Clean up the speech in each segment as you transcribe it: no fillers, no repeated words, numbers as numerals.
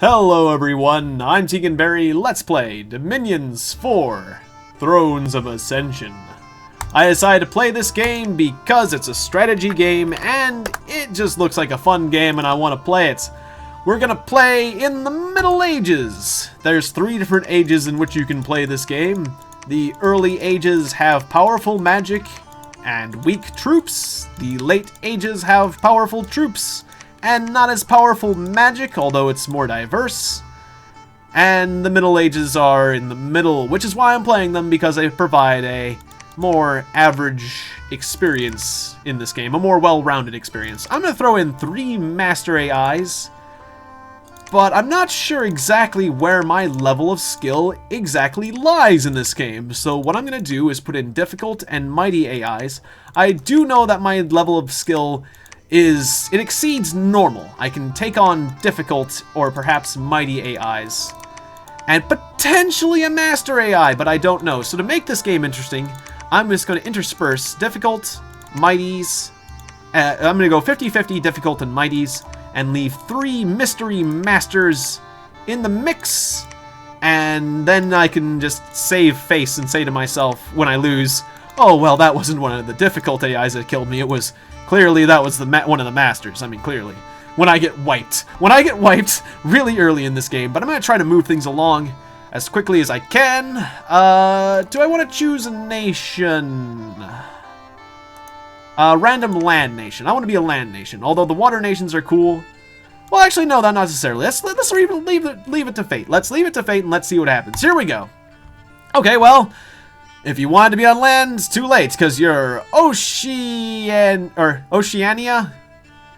Hello everyone, I'm Tiegon. Let's play Dominions 4, Thrones of Ascension. I decided to play this game because it's a strategy game and it just looks like a fun game and I want to play it. We're gonna play in the Middle Ages. There's 3 different ages in which you can play this game. The early ages have powerful magic and weak troops. The late ages have powerful troops and not as powerful magic, although it's more diverse. And the Middle Ages are in the middle, which is why I'm playing them, because they provide a more average experience in this game, a more well-rounded experience. I'm going to throw in 3 Master AIs, but I'm not sure exactly where my level of skill exactly lies in this game. So what I'm going to do is put in difficult and mighty AIs. I do know that my level of skill it exceeds normal. I can take on difficult or perhaps mighty AIs. And potentially a master AI, but I don't know. So to make this game interesting, I'm just going to intersperse difficult, mighties. I'm going to go 50-50 difficult and mighties and leave 3 mystery masters in the mix. And then I can just save face and say to myself when I lose, oh, well, that wasn't one of the difficult AIs that killed me. It was clearly that was one of the masters. I mean, clearly. When I get wiped really early in this game. But I'm going to try to move things along as quickly as I can. Do I want to choose a nation? Random land nation. I want to be a land nation. Although the water nations are cool. Well, actually, no, not necessarily. Let's leave it to fate. Let's leave it to fate and let's see what happens. Here we go. Okay, well, if you wanted to be on land, it's too late, because you're Oceania.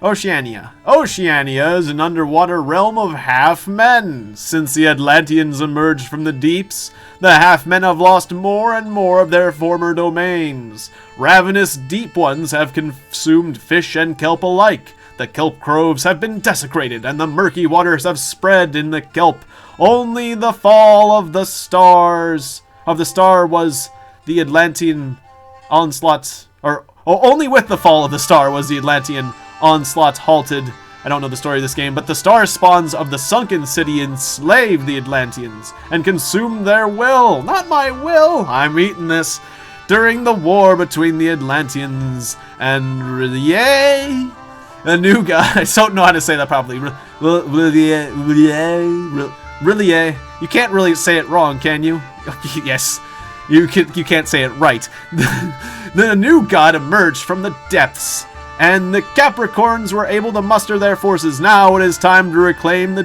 Oceania is an underwater realm of half-men. Since the Atlanteans emerged from the deeps, the half-men have lost more and more of their former domains. Ravenous deep ones have consumed fish and kelp alike. The kelp groves have been desecrated, and the murky waters have spread in the kelp. Only the fall of the star was the Atlantean onslaught, only with the fall of the star was the Atlantean onslaught halted. I don't know the story of this game, but the star spawns of the sunken city enslaved the Atlanteans and consumed their will. Not my will, I'm eating this. During the war between the Atlanteans and Rillier, a new guy, I don't know how to say that properly. Rillier. You can't really say it wrong, can you? Yes. You can't say it right. The new god emerged from the depths, and the Capricorns were able to muster their forces. Now it is time to reclaim the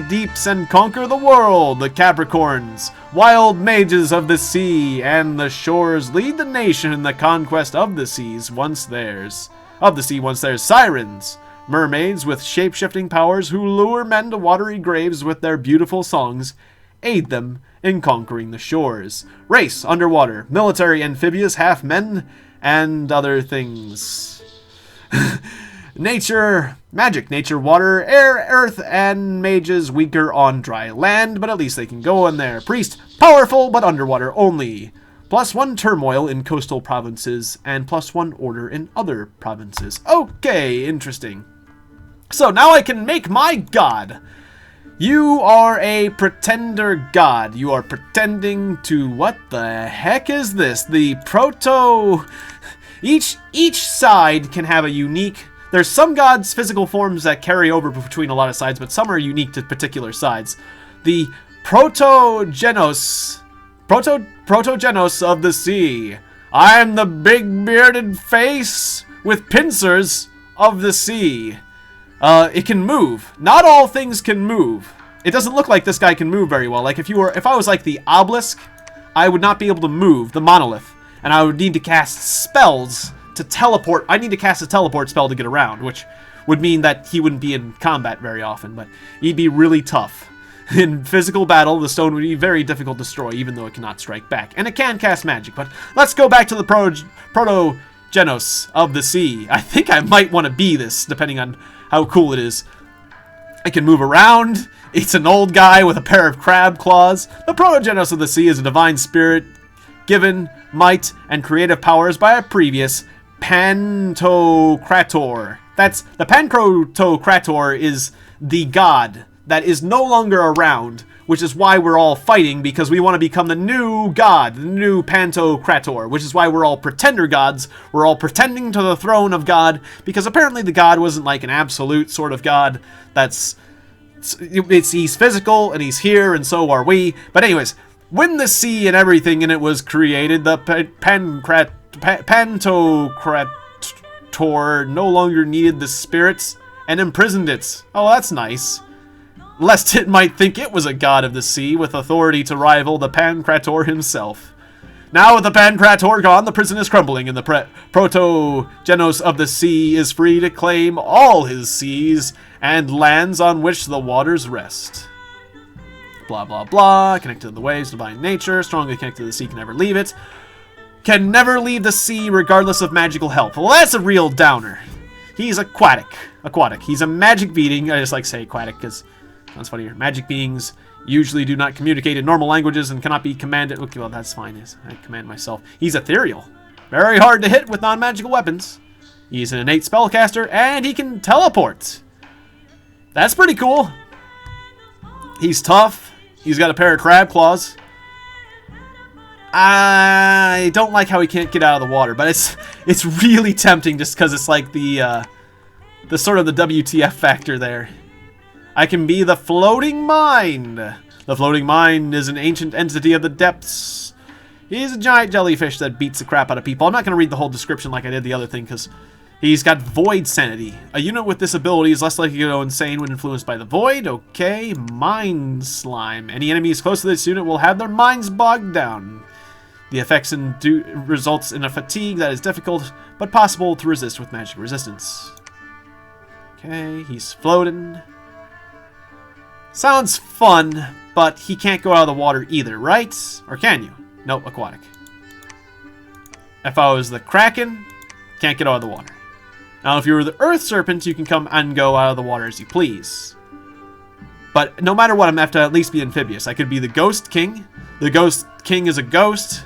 deeps, and conquer the world. The Capricorns, wild mages of the sea and the shores, lead the nation in the conquest of the seas once theirs. Sirens, mermaids with shape-shifting powers who lure men to watery graves with their beautiful songs, aid them in conquering the shores. Race, underwater, military, amphibious, half-men, and other things. Nature, magic, nature, water, air, earth, and mages weaker on dry land, but at least they can go in there. Priest, powerful, but underwater only. +1 turmoil in coastal provinces, and +1 order in other provinces. Okay, interesting. So now I can make my god. You are a pretender god. You are pretending to... What the heck is this? The proto... Each side can have a unique... There's some gods' physical forms that carry over between a lot of sides, but some are unique to particular sides. The protogenos of the sea. I'm the big bearded face with pincers of the sea. It can move. Not all things can move. It doesn't look like this guy can move very well. Like if I was like the obelisk, I would not be able to move, the monolith, and I would need to cast spells to teleport. I need to cast a teleport spell to get around, which would mean that he wouldn't be in combat very often, but he'd be really tough. In physical battle, the stone would be very difficult to destroy, even though it cannot strike back. And it can cast magic, but let's go back to the protogenos of the sea. I think I might want to be this, depending on how cool it is. I can move around. It's an old guy with a pair of crab claws. The protogenos of the sea is a divine spirit given might and creative powers by a previous Pantocrator. The Pantocrator is the god that is no longer around, which is why we're all fighting, because we want to become the new god, the new Pantocrator, which is why we're all pretender gods. We're all pretending to the throne of God, because apparently the god wasn't like an absolute sort of god that's... he's physical, and he's here, and so are we. But anyways, when the sea and everything in it was created, the Pantocrator no longer needed the spirits and imprisoned it. Oh, that's nice. Lest it might think it was a god of the sea with authority to rival the Pancrator himself. Now with the Pancrator gone, the prison is crumbling, and the Protogenos of the sea is free to claim all his seas and lands on which the waters rest. Blah, blah, blah. Connected to the waves, divine nature. Strongly connected to the sea, can never leave it. Can never leave the sea regardless of magical help. Well, that's a real downer. He's aquatic. He's a magic being. I just like to say aquatic because... that's funnier. Magic beings usually do not communicate in normal languages and cannot be commanded. Okay, well, that's fine. I command myself. He's ethereal. Very hard to hit with non-magical weapons. He's an innate spellcaster, and he can teleport. That's pretty cool. He's tough. He's got a pair of crab claws. I don't like how he can't get out of the water, but it's really tempting just because it's like the sort of the WTF factor there. I can be the floating mind. The floating mind is an ancient entity of the depths. He's a giant jellyfish that beats the crap out of people. I'm not going to read the whole description like I did the other thing because he's got void sanity. A unit with this ability is less likely to go insane when influenced by the void. Okay, mind slime. Any enemies close to this unit will have their minds bogged down. The effects results in a fatigue that is difficult but possible to resist with magic resistance. Okay, he's floating. Sounds fun, but he can't go out of the water either, right? Or can you? Nope, aquatic. If I was the Kraken, can't get out of the water. Now, if you were the Earth Serpent, you can come and go out of the water as you please. But no matter what, I'm going to have to at least be amphibious. I could be the Ghost King. The Ghost King is a ghost,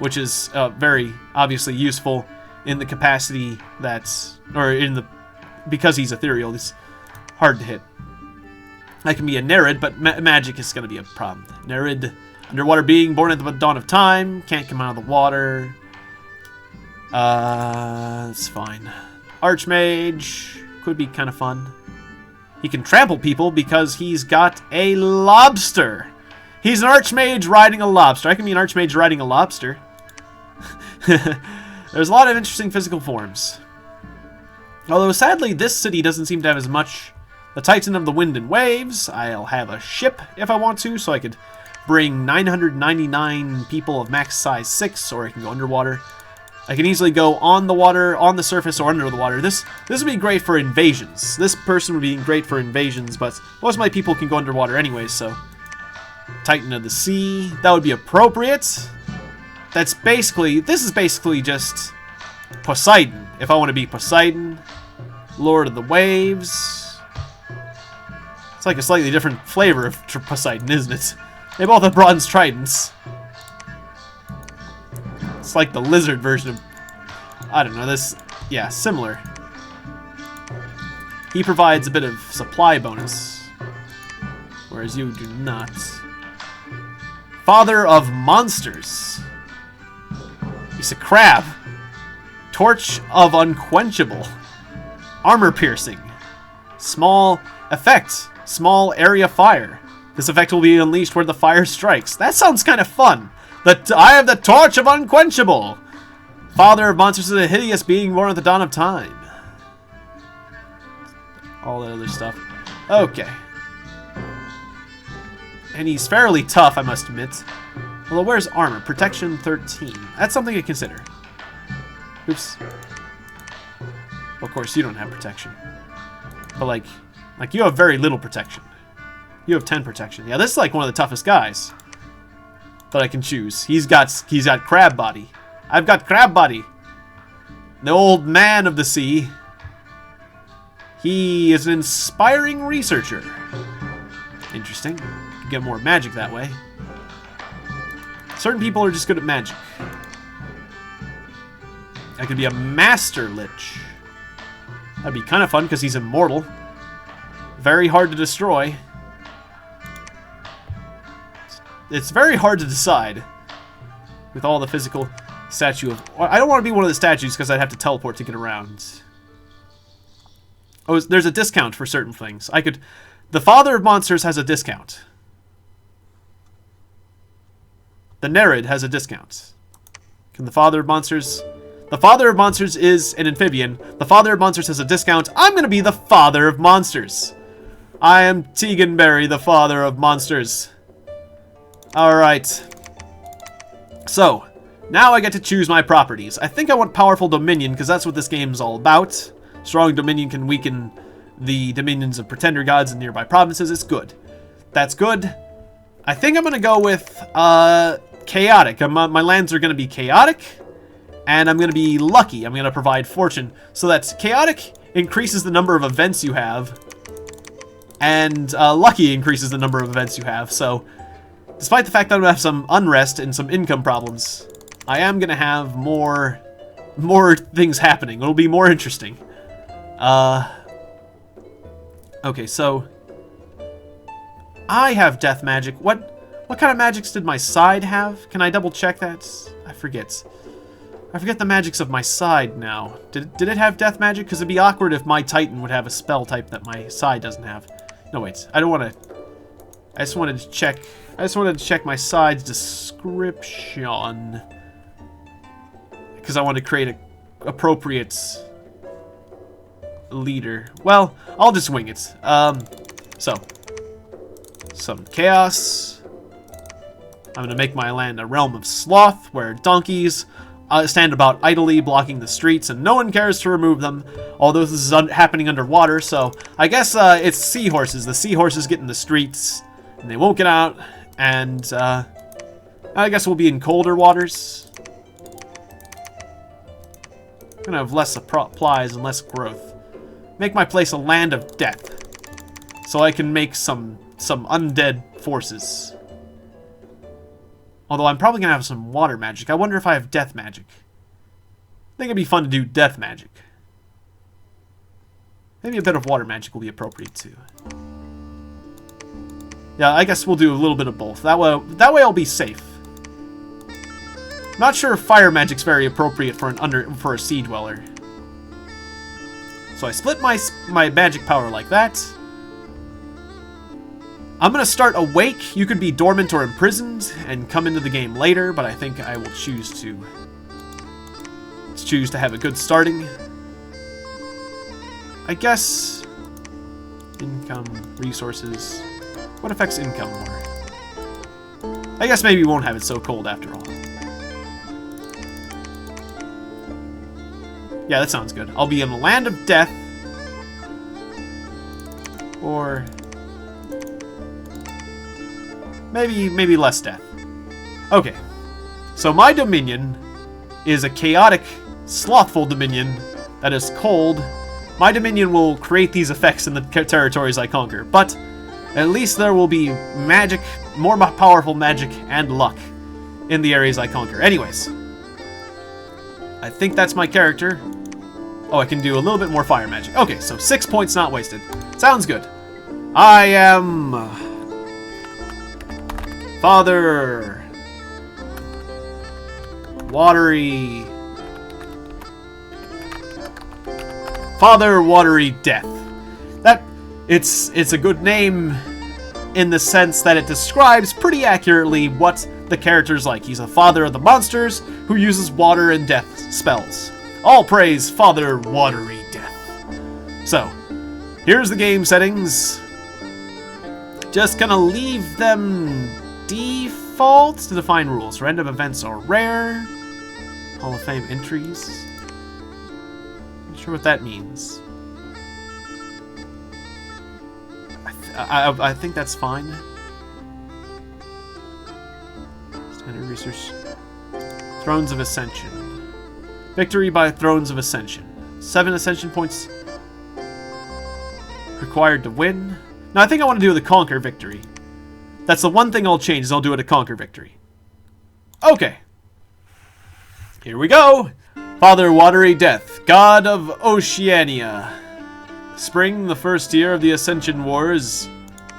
which is very obviously useful in the capacity that's... or in the... because he's ethereal, it's hard to hit. I can be a Nerid, but magic is going to be a problem. Nerid, underwater being, born at the dawn of time, can't come out of the water. It's fine. Archmage, could be kind of fun. He can trample people because he's got a lobster. He's an Archmage riding a lobster. I can be an Archmage riding a lobster. There's a lot of interesting physical forms. Although, sadly, this city doesn't seem to have as much... The Titan of the Wind and Waves. I'll have a ship if I want to, so I could bring 999 people of max size 6, or I can go underwater. I can easily go on the water, on the surface, or under the water. This would be great for invasions. This person would be great for invasions, but most of my people can go underwater anyway, so... Titan of the Sea. That would be appropriate. That's basically... This is basically just Poseidon. If I want to be Poseidon. Lord of the Waves... It's like a slightly different flavor of Poseidon, isn't it? They both have bronze tridents. It's like the lizard version of... I don't know, this... Yeah, similar. He provides a bit of supply bonus. Whereas you do not. Father of Monsters. He's a crab. Torch of Unquenchable. Armor piercing. Small effect. Small area fire. This effect will be unleashed where the fire strikes. That sounds kind of fun. I have the Torch of Unquenchable. Father of Monsters is a hideous being born at the dawn of time. All that other stuff. Okay. And he's fairly tough, I must admit. Well, where's armor? Protection 13. That's something to consider. Oops. Well, of course, you don't have protection. But, like you have very little protection. You have 10 protection. Yeah, this is like one of the toughest guys that I can choose. He's got crab body. I've got crab body. The old man of the sea. He is an inspiring researcher. Interesting. You get more magic that way. Certain people are just good at magic. I could be a master lich. That'd be kind of fun because he's immortal. Very hard to destroy. It's very hard to decide with all the physical statue of... I don't want to be one of the statues because I'd have to teleport to get around. Oh, there's a discount for certain things. I could... The Father of Monsters has a discount. The Nerid has a discount. Can the Father of Monsters... The Father of Monsters is an amphibian. The Father of Monsters has a discount. I'm going to be the Father of Monsters. I am Tiegon Berry, the Father of Monsters. Alright. So, now I get to choose my properties. I think I want Powerful Dominion, because that's what this game is all about. Strong Dominion can weaken the dominions of pretender gods in nearby provinces. It's good. That's good. I think I'm going to go with chaotic. My lands are going to be chaotic, and I'm going to be lucky. I'm going to provide fortune. So that's chaotic increases the number of events you have, and lucky increases the number of events you have. So despite the fact that I'm going to have some unrest and some income problems, I am going to have more things happening. It'll be more interesting. Okay, so I have death magic. What kind of magics did my side have? Can I double check that? I forget. I forget the magics of my side now. Did it have death magic? Because it'd be awkward if my Titan would have a spell type that my side doesn't have. No, wait. I don't want to... I just wanted to check my side's description. Because I want to create a appropriate leader. Well, I'll just wing it. So some chaos. I'm going to make my land a realm of sloth, where donkeys stand about idly blocking the streets, and no one cares to remove them, although this is happening underwater, so I guess it's seahorses. The seahorses get in the streets, and they won't get out, and I guess we'll be in colder waters. I'm going to have less supplies and less growth. Make my place a land of death, so I can make some undead forces. Although I'm probably going to have some water magic. I wonder if I have death magic. I think it'd be fun to do death magic. Maybe a bit of water magic will be appropriate too. Yeah, I guess we'll do a little bit of both. That way I'll be safe. Not sure if fire magic's very appropriate for a sea dweller. So I split my magic power like that. I'm going to start awake. You could be dormant or imprisoned and come into the game later, but I think I will choose to have a good starting. I guess income, resources. What affects income more? I guess maybe we won't have it so cold after all. Yeah, that sounds good. I'll be in the land of death. Or maybe less death. Okay. So my dominion is a chaotic, slothful dominion that is cold. My dominion will create these effects in the territories I conquer, but at least there will be magic, more powerful magic, and luck in the areas I conquer. Anyways, I think that's my character. Oh, I can do a little bit more fire magic. Okay, so 6 points not wasted. Sounds good. I am Father Watery Death. It's a good name in the sense that it describes pretty accurately what the character's like. He's a father of the monsters who uses water and death spells. All praise Father Watery Death. So, here's the game settings. Just gonna leave them default to define rules. Random events are rare. Hall of Fame entries. Not sure what that means. I think that's fine. Standard research. Thrones of Ascension. Victory by Thrones of Ascension. 7 Ascension points required to win. No, I think I want to do the Conquer Victory. That's the one thing I'll change, is I'll do it a Conquer Victory. Okay. Here we go. Father Watery Death, God of Oceania. Spring, the first year of the Ascension Wars.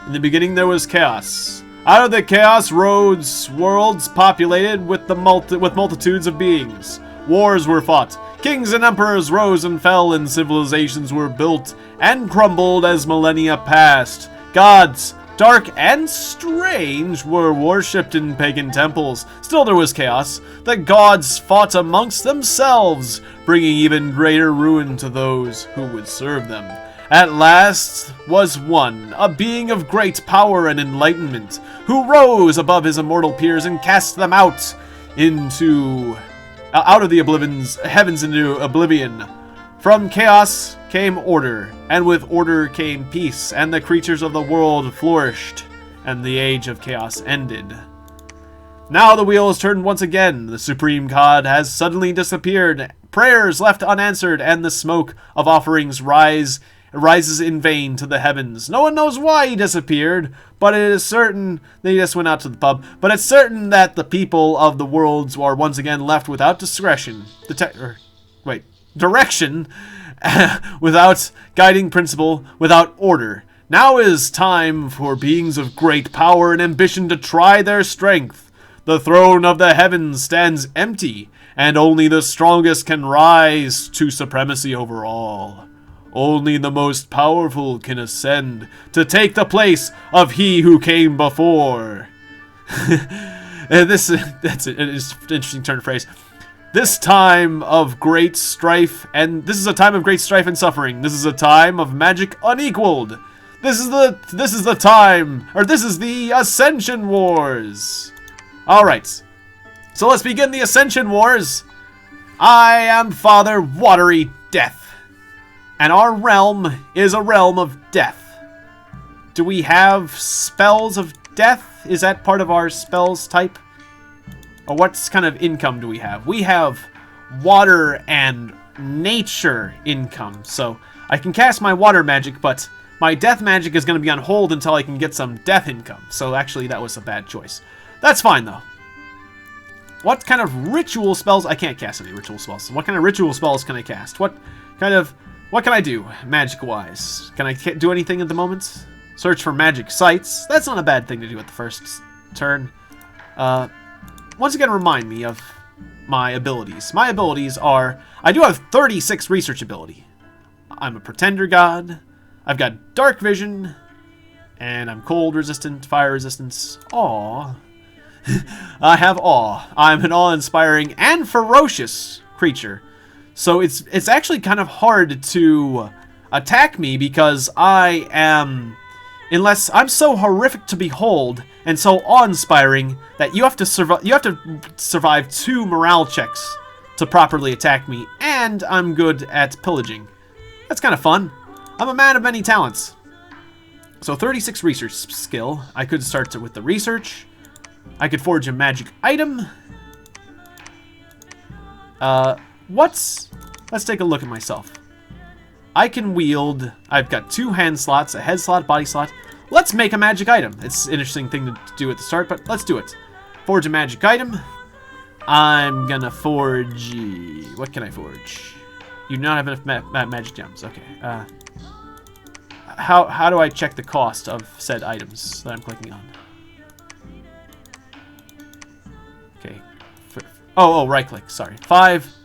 In the beginning there was chaos. Out of the chaos rose worlds populated with multitudes of beings. Wars were fought. Kings and emperors rose and fell, and civilizations were built and crumbled as millennia passed. Gods, dark and strange, were worshipped in pagan temples. Still there was chaos. The gods fought amongst themselves, bringing even greater ruin to those who would serve them. At last was one, a being of great power and enlightenment, who rose above his immortal peers and cast them out of the heavens into oblivion. From chaos came order, and with order came peace, and the creatures of the world flourished, and the age of chaos ended. Now the wheel is turned once again. The supreme god has suddenly disappeared. Prayers left unanswered, and the smoke of offerings rises in vain to the heavens. No one knows why he disappeared, but it is certain that he just went out to the pub. But it's certain that the people of the worlds are once again left without direction, without guiding principle, without order. Now is time for beings of great power and ambition to try their strength. The throne of the heavens stands empty, and only the strongest can rise to supremacy over all. Only the most powerful can ascend to take the place of he who came before. That's an interesting turn of phrase. This is a time of great strife and suffering. This is a time of magic unequaled. This is the Ascension Wars. Alright. So let's begin the Ascension Wars. I am Father Watery Death. And our realm is a realm of death. Do we have spells of death? Is that part of our spells type? Or what kind of income do we have? We have water and nature income. So I can cast my water magic, but my death magic is going to be on hold until I can get some death income. So actually that was a bad choice. That's fine though. What kind of ritual spells? I can't cast any ritual spells. What kind of ritual spells can I cast? What can I do, magic-wise? Can I do anything at the moment? Search for magic sites. That's not a bad thing to do at the first turn. Once again, remind me of my abilities. My abilities are... I do have 36 research ability. I'm a pretender god. I've got dark vision. And I'm cold resistant, fire resistance. Aw. I have awe. I'm an awe-inspiring and ferocious creature. So it's actually kind of hard to attack me because I am, unless I'm so horrific to behold and so awe-inspiring that you have to survive 2 morale checks to properly attack me, and I'm good at pillaging. That's kind of fun. I'm a man of many talents. So 36 research skill. I could start with the research. I could forge a magic item. Let's take a look at myself. I can wield... I've got 2 hand slots, a head slot, body slot. Let's make a magic item. It's an interesting thing to do at the start, but let's do it. Forge a magic item. I'm gonna forge... What can I forge? You do not have enough magic gems. Okay. How do I check the cost of said items that I'm clicking on? Okay. Oh, right click. Sorry. 5.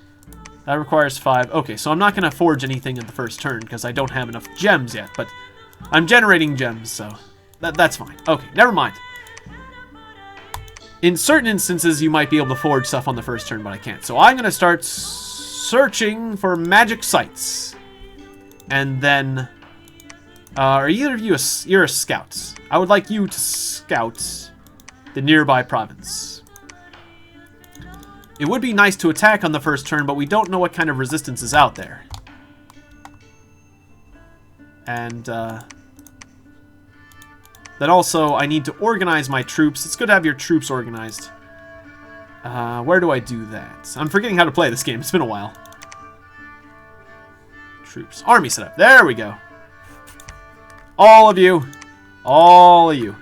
That requires 5. Okay, so I'm not going to forge anything in the first turn because I don't have enough gems yet, but I'm generating gems, so that's fine. Okay, never mind. In certain instances, you might be able to forge stuff on the first turn, but I can't. So I'm going to start searching for magic sites. And then... are either of you you're a scout? I would like you to scout the nearby province. It would be nice to attack on the first turn, but we don't know what kind of resistance is out there. And, then also, I need to organize my troops. It's good to have your troops organized. Where do I do that? I'm forgetting how to play this game. It's been a while. Troops. Army setup. There we go. All of you. All of you.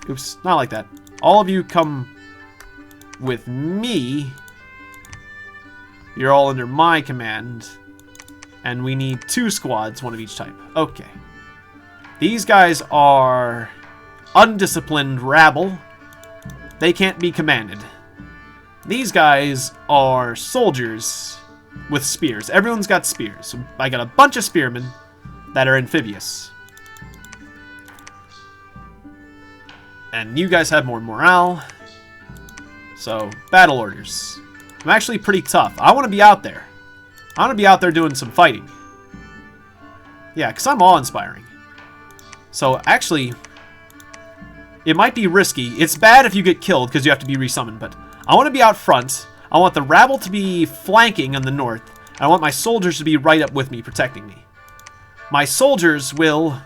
Oops, not like that. All of you come with me. You're all under my command. And we need 2 squads, one of each type. Okay. These guys are undisciplined rabble. They can't be commanded. These guys are soldiers with spears. Everyone's got spears. So I got a bunch of spearmen that are amphibious. And you guys have more morale. So, battle orders. I'm actually pretty tough. I want to be out there. I want to be out there doing some fighting. Yeah, because I'm awe-inspiring. So, actually, it might be risky. It's bad if you get killed because you have to be resummoned, but I want to be out front. I want the rabble to be flanking on the north. I want my soldiers to be right up with me, protecting me. My soldiers will...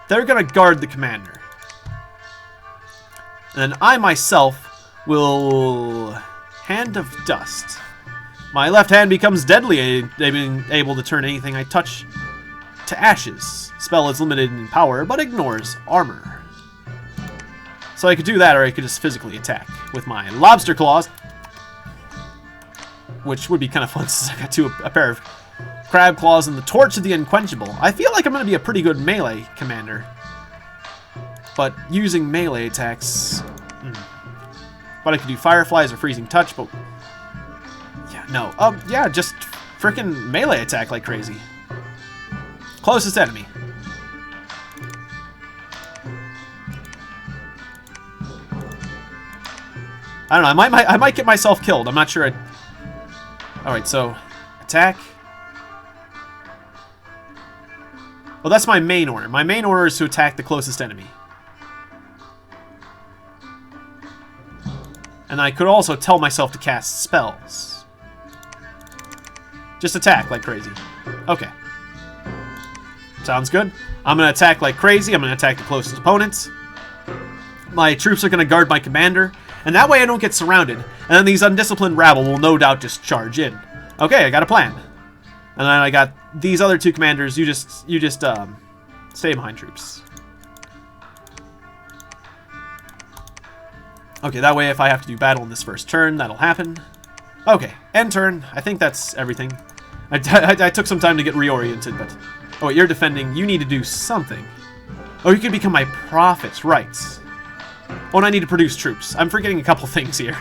They're going to guard the commander. And then I myself will... Hand of Dust. My left hand becomes deadly, being able to turn anything I touch to ashes. Spell is limited in power, but ignores armor. So I could do that, or I could just physically attack with my lobster claws. Which would be kind of fun since I got a pair of crab claws and the torch of the unquenchable. I feel like I'm going to be a pretty good melee commander. But using melee attacks... But I could do fireflies or freezing touch, but... Yeah, no. Yeah, just freaking melee attack like crazy. Closest enemy. I don't know, I might get myself killed. I'm not sure. Alright, so attack. Well, that's my main order. My main order is to attack the closest enemy. And I could also tell myself to cast spells. Just attack like crazy. Okay. Sounds good. I'm going to attack like crazy. I'm going to attack the closest opponents. My troops are going to guard my commander. And that way I don't get surrounded. And then these undisciplined rabble will no doubt just charge in. Okay, I got a plan. And then I got these other two commanders. You just stay behind troops. Okay, that way if I have to do battle in this first turn, that'll happen. Okay, end turn. I think that's everything. I took some time to get reoriented, but... Oh, wait, you're defending. You need to do something. Oh, you can become my prophets, right. Oh, and I need to produce troops. I'm forgetting a couple things here.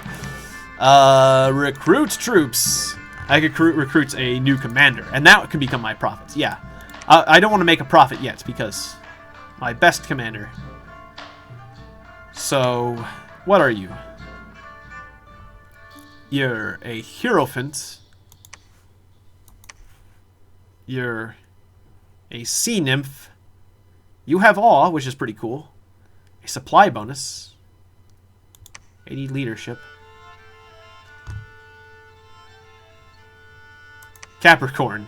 Recruit troops. I could recruit a new commander, and that can become my prophets. Yeah. I don't want to make a prophet yet, because my best commander. So, what are you? You're a hierophant. You're a sea nymph. You have awe, which is pretty cool. A supply bonus. 80 leadership. Capricorn.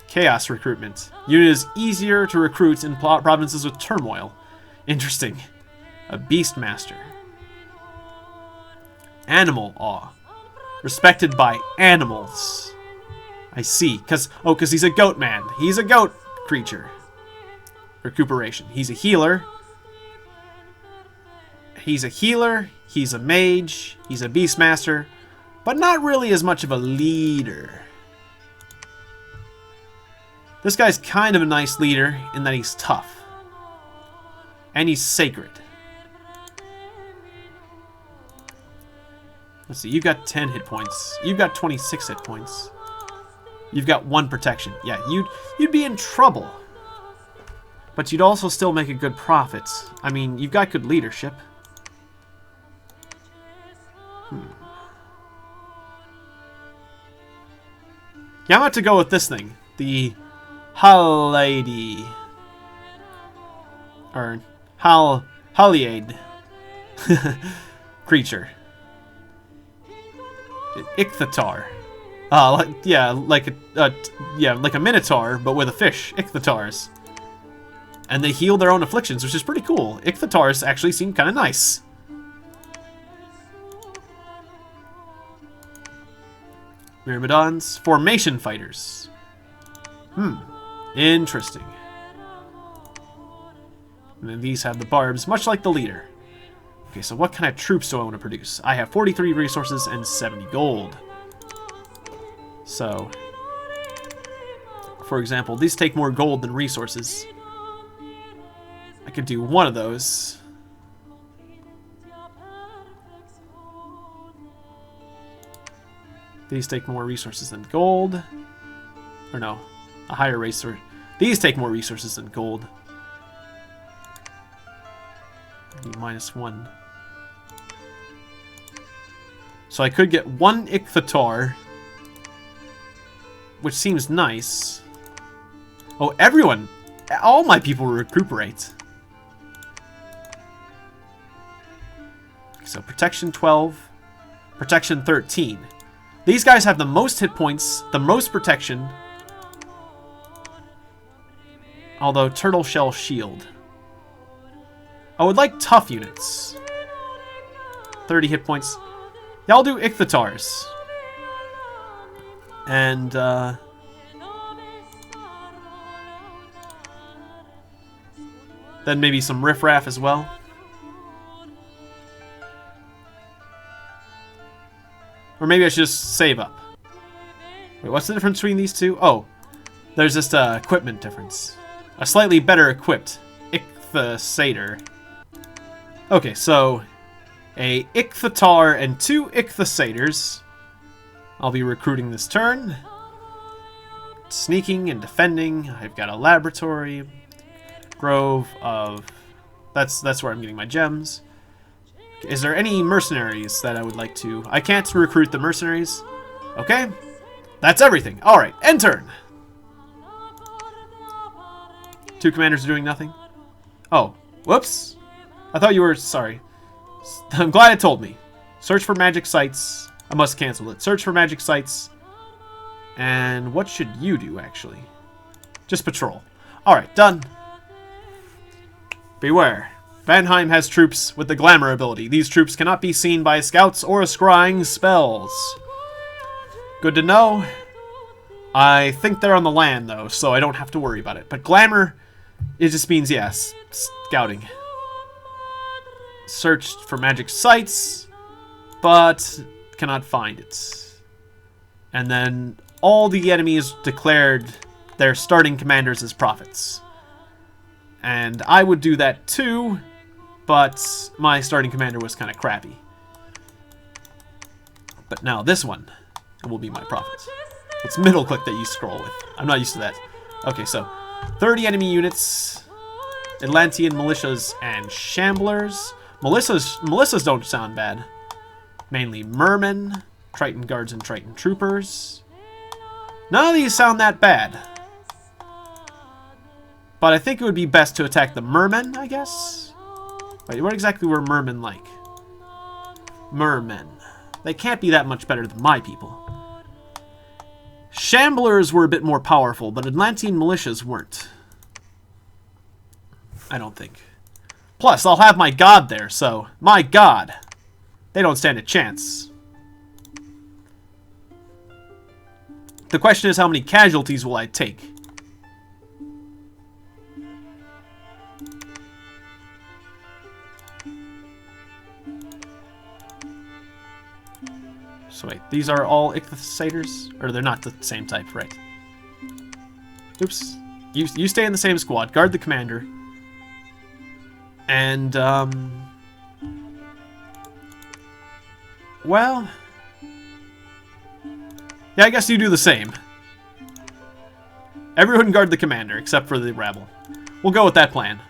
Chaos recruitment. Unit is easier to recruit in provinces with turmoil. Interesting. A beastmaster. Animal awe. Respected by animals. I see. Because he's a goat man. He's a goat creature. Recuperation. He's a healer. He's a healer. He's a mage. He's a beastmaster. But not really as much of a leader. This guy's kind of a nice leader in that he's tough. And he's sacred. Let's see, you've got 10 hit points. You've got 26 hit points. You've got 1 protection. Yeah, you'd be in trouble. But you'd also still make a good profit. I mean, you've got good leadership. Yeah, I'm about to go with this thing. The Haliade. Or Haliade. Creature. Ichthyotar. Like a minotaur, but with a fish. Ichthyotars. And they heal their own afflictions, which is pretty cool. Ichthyotars actually seem kind of nice. Myrmidons. Formation fighters. Interesting. And then these have the barbs, much like the leader. Okay, so what kind of troops do I want to produce? I have 43 resources and 70 gold. So, for example, these take more gold than resources. I could do one of those. These take more resources than gold. Or no, a higher resource. These take more resources than gold. -1. So I could get one Ichthyotar, which seems nice. Oh, everyone! All my people recuperate. So protection 12, protection 13. These guys have the most hit points, the most protection. Although turtle shell shield. I would like tough units. 30 hit points. Yeah, I'll do Ichthyotars. And then maybe some riffraff as well. Or maybe I should just save up. Wait, what's the difference between these two? Oh, there's just a equipment difference. A slightly better equipped Ichthyosator. Okay, so a Ichthyotar and 2 Ichthyosators. I'll be recruiting this turn. Sneaking and defending. I've got a laboratory. Grove of... That's where I'm getting my gems. Is there any mercenaries that I would like to... I can't recruit the mercenaries. Okay. That's everything. Alright, end turn. 2 commanders are doing nothing. Oh, whoops. I thought you were... Sorry. I'm glad it told me. Search for magic sites. I must cancel it. Search for magic sites. And what should you do, actually? Just patrol. Alright, done. Beware. Vanheim has troops with the glamour ability. These troops cannot be seen by scouts or scrying spells. Good to know. I think they're on the land, though, so I don't have to worry about it. But glamour, it just means, yes, scouting. Searched for magic sites, but cannot find it. And then all the enemies declared their starting commanders as prophets. And I would do that too, but my starting commander was kind of crappy. But now this one will be my prophet. It's middle click that you scroll with. I'm not used to that. Okay, so 30 enemy units, Atlantean militias and shamblers. Militias don't sound bad. Mainly mermen, Triton guards and Triton troopers. None of these sound that bad. But I think it would be best to attack the mermen, I guess. Wait, what exactly were mermen like? Mermen. They can't be that much better than my people. Shamblers were a bit more powerful, but Atlantean militias weren't. I don't think. Plus, I'll have my god there, so... My god! They don't stand a chance. The question is, how many casualties will I take? So wait, these are all Ichthyosators? Or they're not the same type, right? Oops. You stay in the same squad. Guard the commander. And, well... Yeah, I guess you do the same. Everyone guard the commander, except for the rabble. We'll go with that plan.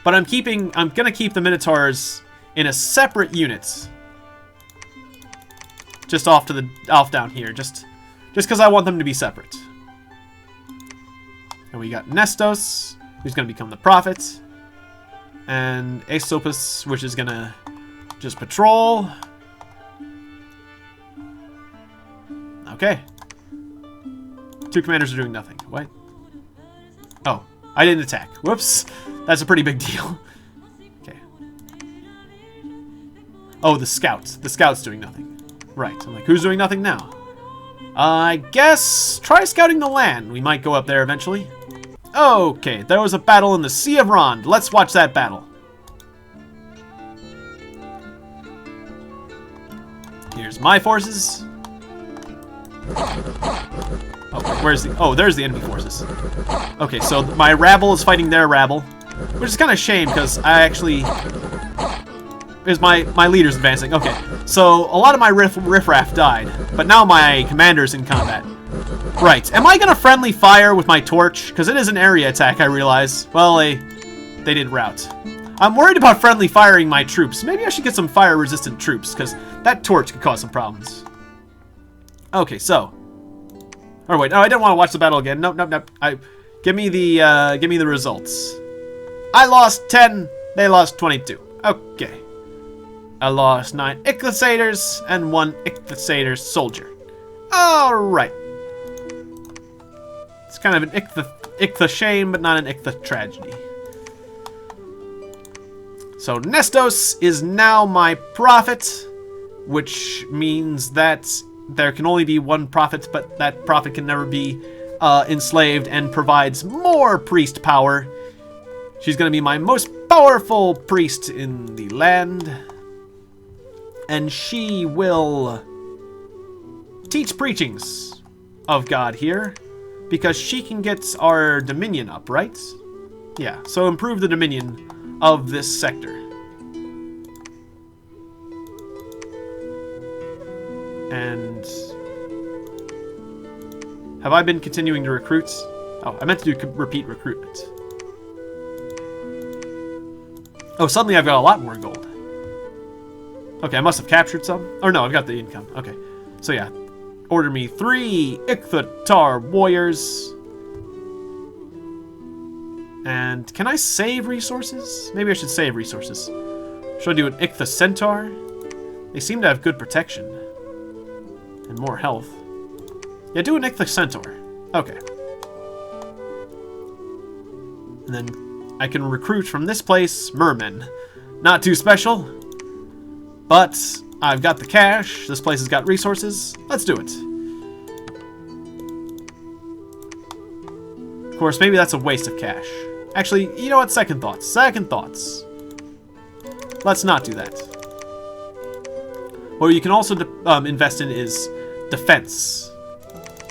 But I'm gonna keep the Minotaurs in a separate unit. Just off down here, just because I want them to be separate. And we got Nestos, who's gonna become the prophet, and Aesopus, which is gonna just patrol. Okay. 2 commanders are doing nothing. What? Oh, I didn't attack. Whoops. That's a pretty big deal. Okay. Oh, the scouts. The scout's doing nothing. Right. I'm like, who's doing nothing now? I guess try scouting the land. We might go up there eventually. Okay, there was a battle in the Sea of Rond. Let's watch that battle. Here's my forces. Oh, where's the... Oh, there's the enemy forces. Okay, so my rabble is fighting their rabble. Which is kind of a shame, because I actually... Is my leader's advancing. Okay, so a lot of my riffraff died. But now my commander's in combat. Right, am I going to friendly fire with my torch? Because it is an area attack, I realize. Well, they did rout. I'm worried about friendly firing my troops. Maybe I should get some fire-resistant troops, because that torch could cause some problems. Okay, so... Oh, wait, no, I didn't want to watch the battle again. Nope, nope, nope. Give me the results. I lost 10, they lost 22. Okay. I lost 9 Ichthysaurs and 1 Ichthysaur soldier. Alright. It's kind of an Ichthy shame, but not an Ichthy tragedy. So Nestos is now my prophet, which means that there can only be one prophet, but that prophet can never be enslaved and provides more priest power. She's going to be my most powerful priest in the land. And she will teach preachings of God here, because she can get our dominion up, right? Yeah, so improve the dominion of this sector. And have I been continuing to recruit? Oh, I meant to do repeat recruitment. Oh, suddenly I've got a lot more gold. Okay, I must have captured some. Or no, I've got the income. Okay, so yeah. Order me 3 Ichthysaur warriors. And can I save resources? Maybe I should save resources. Should I do an Ichthysaur? They seem to have good protection. And more health. Yeah, do an Ichthysaur. Okay. And then I can recruit from this place mermen. Not too special. But I've got the cash. This place has got resources. Let's do it. Of course, maybe that's a waste of cash. Actually, you know what? Second thoughts. Second thoughts. Let's not do that. What you can also invest in is defense.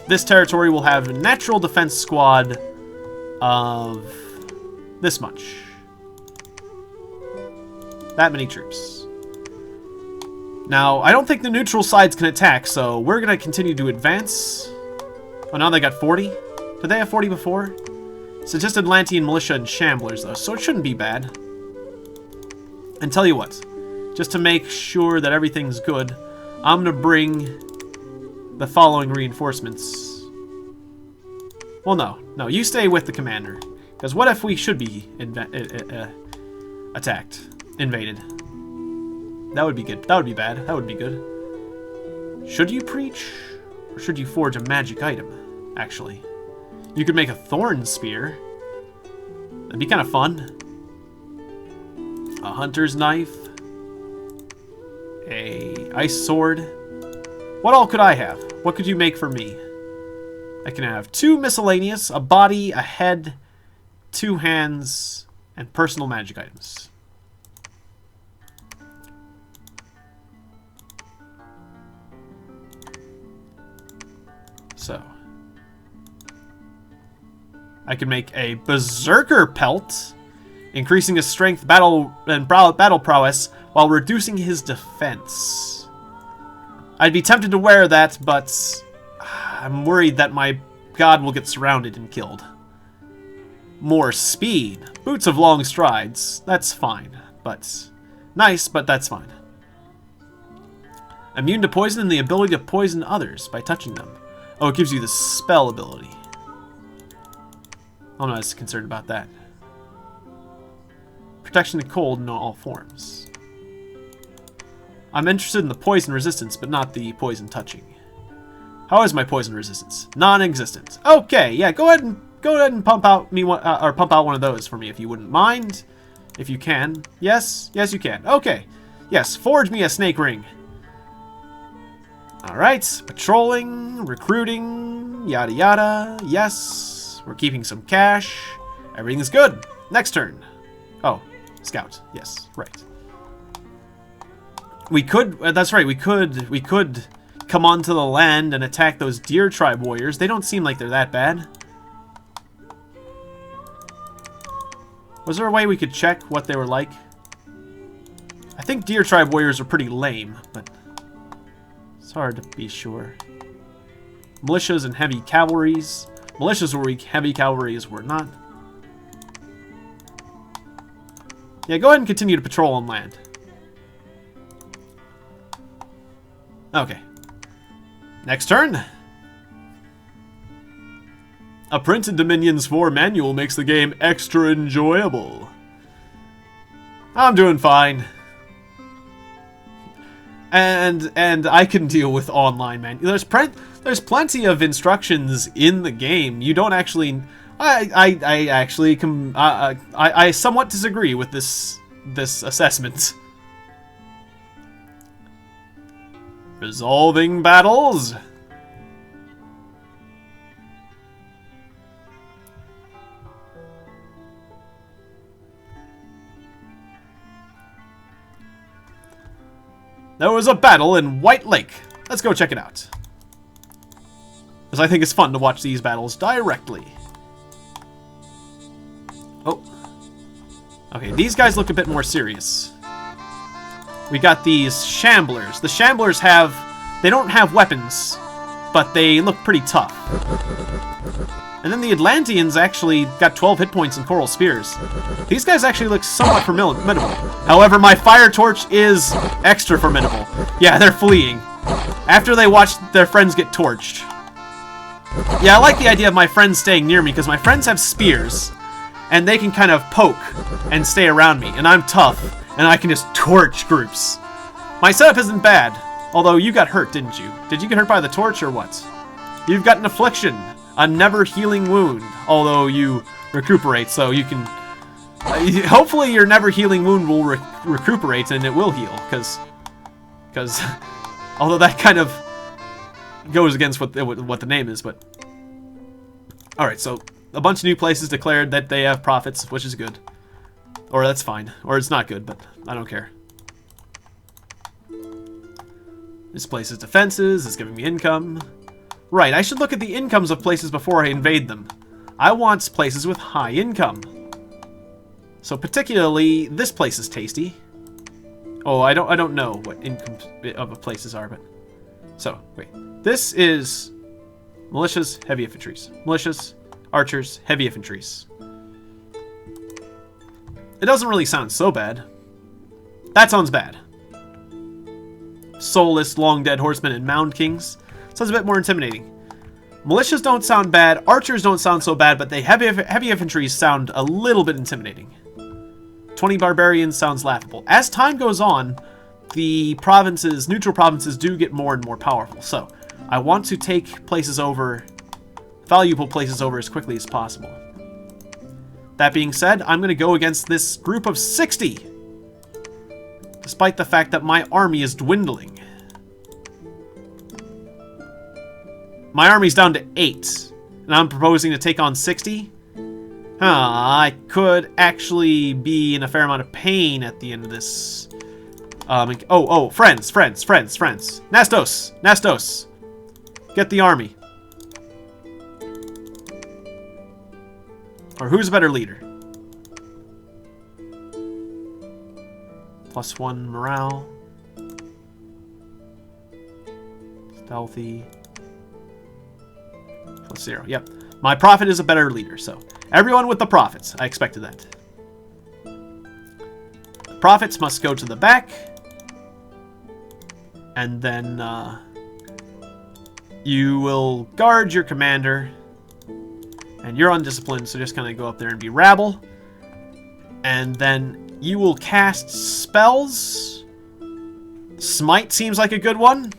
This territory will have a natural defense squad of this much. That many troops. Now, I don't think the neutral sides can attack, so we're going to continue to advance. Oh, now they got 40? Did they have 40 before? It's just Atlantean militia and shamblers, though, so it shouldn't be bad. And tell you what, just to make sure that everything's good, I'm going to bring the following reinforcements. Well, no, you stay with the commander. Because what if we should be attacked, invaded? That would be good. That would be bad. That would be good. Should you preach? Or should you forge a magic item, actually? You could make a thorn spear. That'd be kind of fun. A hunter's knife. A ice sword. What all could I have? What could you make for me? I can have 2 miscellaneous, a body, a head, 2 hands, and personal magic items. So, I can make a berserker pelt, increasing his strength, battle prowess, while reducing his defense. I'd be tempted to wear that, but I'm worried that my god will get surrounded and killed. More speed, boots of long strides. That's fine, but nice, but that's fine. Immune to poison and the ability to poison others by touching them. Oh, it gives you the spell ability. I'm not as concerned about that. Protection to cold in all forms. I'm interested in the poison resistance, but not the poison touching. How is my poison resistance? Non-existent. Okay, yeah, go ahead and pump out me one, or pump out one of those for me if you wouldn't mind. If you can. Yes, yes you can. Okay. Yes, forge me a snake ring. Alright, patrolling, recruiting, yada yada, yes, we're keeping some cash, everything's good. Next turn. Oh, scout, yes, right. We could, that's right, we could come onto the land and attack those deer tribe warriors. They don't seem like they're that bad. Was there a way we could check what they were like? I think deer tribe warriors are pretty lame, but it's hard to be sure. Militias and heavy cavalries. Militias were weak, heavy cavalries were not. Yeah, go ahead and continue to patrol on land. Okay. Next turn. A printed Dominions 4 manual makes the game extra enjoyable. I'm doing fine. And I can deal with online, man. There's plenty of instructions in the game. You don't actually... I somewhat disagree with this assessment. Resolving battles. There was a battle in White Lake. Let's go check it out. Because I think it's fun to watch these battles directly. Oh. Okay, these guys look a bit more serious. We got these Shamblers. The Shamblers have... They don't have weapons, but they look pretty tough. And then the Atlanteans actually got 12 hit points and Coral Spears. These guys actually look somewhat formidable. However, my Fire Torch is extra formidable. Yeah, they're fleeing. After they watch their friends get torched. Yeah, I like the idea of my friends staying near me, because my friends have spears. And they can kind of poke and stay around me. And I'm tough, and I can just torch groups. My setup isn't bad. Although, you got hurt, didn't you? Did you get hurt by the torch, or what? You've got an affliction. A never-healing wound. Although you recuperate, so you can... hopefully your never-healing wound will recuperate, and it will heal. Because... although that kind of goes against what the name is, but... Alright, so... A bunch of new places declared that they have profits, which is good. Or that's fine. Or it's not good, but I don't care. This place is defenses, it's giving me income. Right, I should look at the incomes of places before I invade them. I want places with high income. So particularly, this place is tasty. Oh, I don't know what incomes of places are, but... So, wait. This is... Militias, heavy infantries. Militias, archers, heavy infantries. It doesn't really sound so bad. That sounds bad. Soulless, long-dead horsemen and mound kings. Sounds a bit more intimidating. Militias don't sound bad. Archers don't sound so bad, but the heavy infantry sound a little bit intimidating. 20 barbarians sounds laughable. As time goes on, the provinces, neutral provinces, do get more and more powerful. So, I want to take places over, valuable places over as quickly as possible. That being said, I'm going to go against this group of 60. Despite the fact that my army is dwindling. My army's down to 8. And I'm proposing to take on 60. I could actually be in a fair amount of pain at the end of this. Friends. Nastos. Get the army. Or who's a better leader? +1 morale. Stealthy. +0. Yep. My prophet is a better leader, so... Everyone with the prophets. I expected that. The prophets must go to the back. And then, you will guard your commander. And you're undisciplined, so just kind of go up there and be rabble. And then you will cast spells. Smite seems like a good one.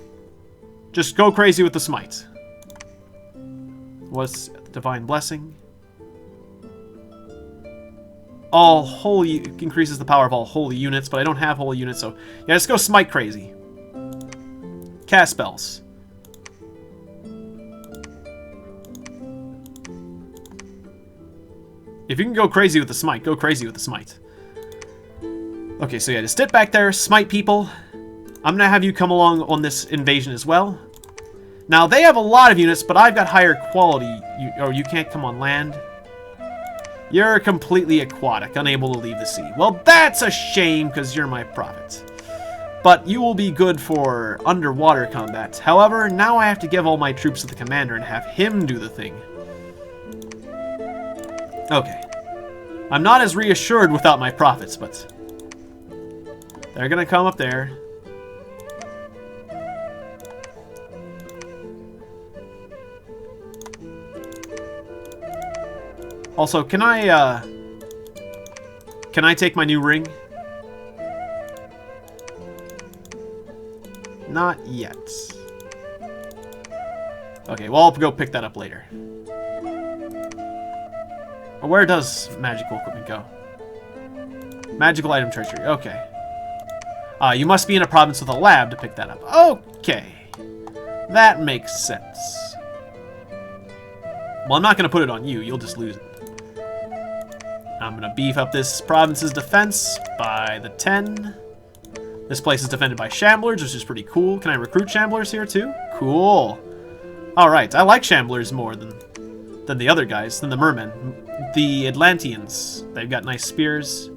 Just go crazy with the smite. What's Divine Blessing? All holy increases the power of all holy units, but I don't have holy units, so yeah, just go smite crazy. Cast spells. If you can go crazy with the smite, go crazy with the smite. Okay, so yeah, just sit back there, smite people. I'm gonna have you come along on this invasion as well. Now, they have a lot of units, but I've got higher quality. You can't come on land. You're completely aquatic, unable to leave the sea. Well, that's a shame, because you're my prophet. But you will be good for underwater combat. However, now I have to give all my troops to the commander and have him do the thing. Okay. I'm not as reassured without my prophets, but they're going to come up there. Also, can I take my new ring? Not yet. Okay, well, I'll go pick that up later. Where does magical equipment go? Magical item treasury, okay. You must be in a province with a lab to pick that up. Okay. That makes sense. Well, I'm not going to put it on you. You'll just lose it. I'm going to beef up this province's defense by the 10. This place is defended by Shamblers, which is pretty cool. Can I recruit Shamblers here too? Cool. Alright, I like Shamblers more than the other guys, than the Mermen. The Atlanteans, they've got nice spears.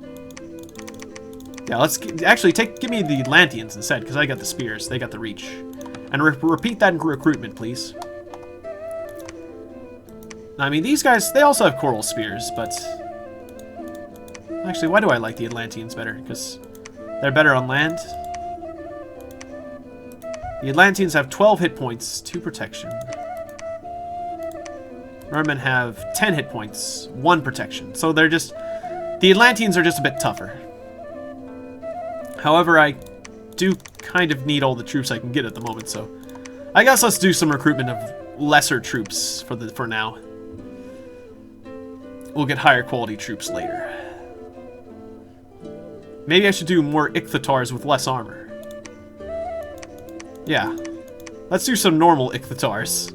Yeah, let's actually give me the Atlanteans instead, because I got the spears, they got the reach. And repeat that in recruitment, please. I mean, these guys, they also have coral spears, but actually, why do I like the Atlanteans better? Because they're better on land. The Atlanteans have 12 hit points, 2 protection. Mermen have 10 hit points, 1 protection. So they're just... The Atlanteans are just a bit tougher. However, I do kind of need all the troops I can get at the moment, so I guess let's do some recruitment of lesser troops for now. We'll get higher quality troops later. Maybe I should do more Ichthyatars with less armor. Yeah. Let's do some normal Ichthyatars.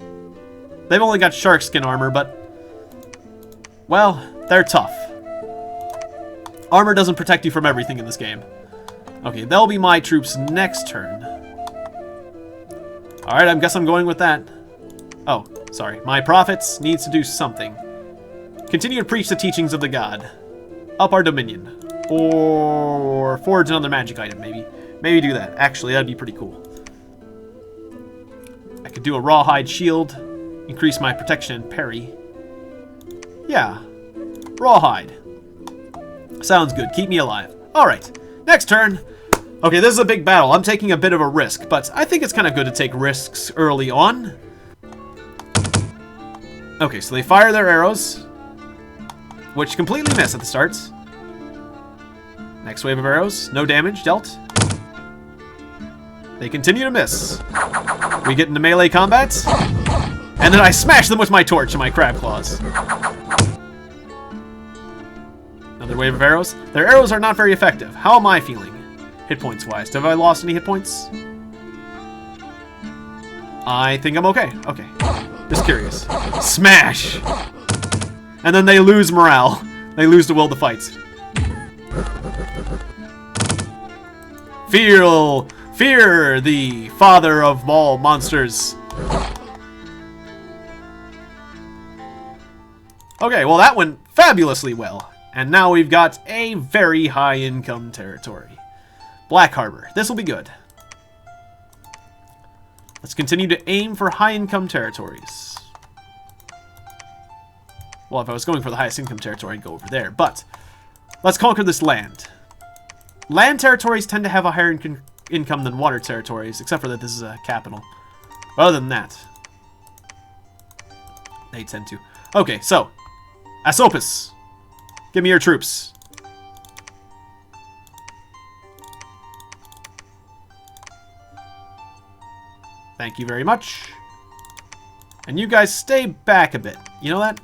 They've only got shark skin armor, but... well, they're tough. Armor doesn't protect you from everything in this game. Okay, they'll be my troops next turn. Alright, I guess I'm going with that. Oh, sorry. My prophets needs to do something. Continue to preach the teachings of the god. Up our dominion. Or forge another magic item, maybe. Maybe do that. Actually, that'd be pretty cool. I could do a rawhide shield. Increase my protection and parry. Yeah. Rawhide. Sounds good. Keep me alive. Alright. Next turn. Okay, this is a big battle. I'm taking a bit of a risk, but I think it's kind of good to take risks early on. Okay, so they fire their arrows, which completely miss at the start. Next wave of arrows. No damage dealt. They continue to miss. We get into melee combat. And then I smash them with my torch and my crab claws. Another wave of arrows. Their arrows are not very effective. How am I feeling? Hit points wise. Have I lost any hit points? I think I'm okay. Okay. Just curious. Smash! And then they lose morale. They lose the will to fight. Fear the father of all monsters. Okay, well that went fabulously well. And now we've got a very high income territory. Black Harbor. This will be good. Let's continue to aim for high income territories. Well, if I was going for the highest income territory, I'd go over there. But let's conquer this land. Land territories tend to have a higher income than water territories, except for that this is a capital. Other than that, they tend to. Okay, so Asopus, give me your troops. Thank you very much. And you guys stay back a bit. You know that?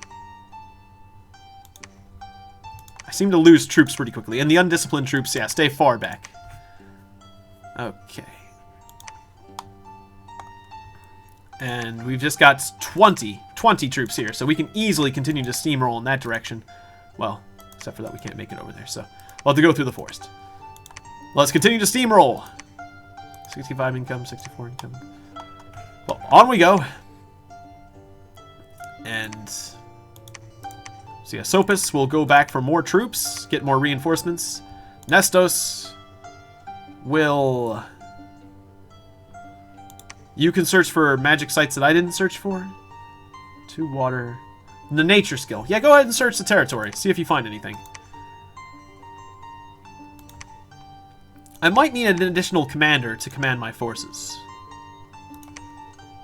I seem to lose troops pretty quickly. And the undisciplined troops, yeah, stay far back. Okay. And we've just got 20 troops here. So we can easily continue to steamroll in that direction. Well, except for that we can't make it over there. So we'll have to go through the forest. Let's continue to steamroll. 65 income, 64 income. Well, on we go. And so yeah, Sopus will go back for more troops, get more reinforcements. Nestos will... You can search for magic sites that I didn't search for. 2 water. The nature skill. Yeah, go ahead and search the territory. See if you find anything. I might need an additional commander to command my forces.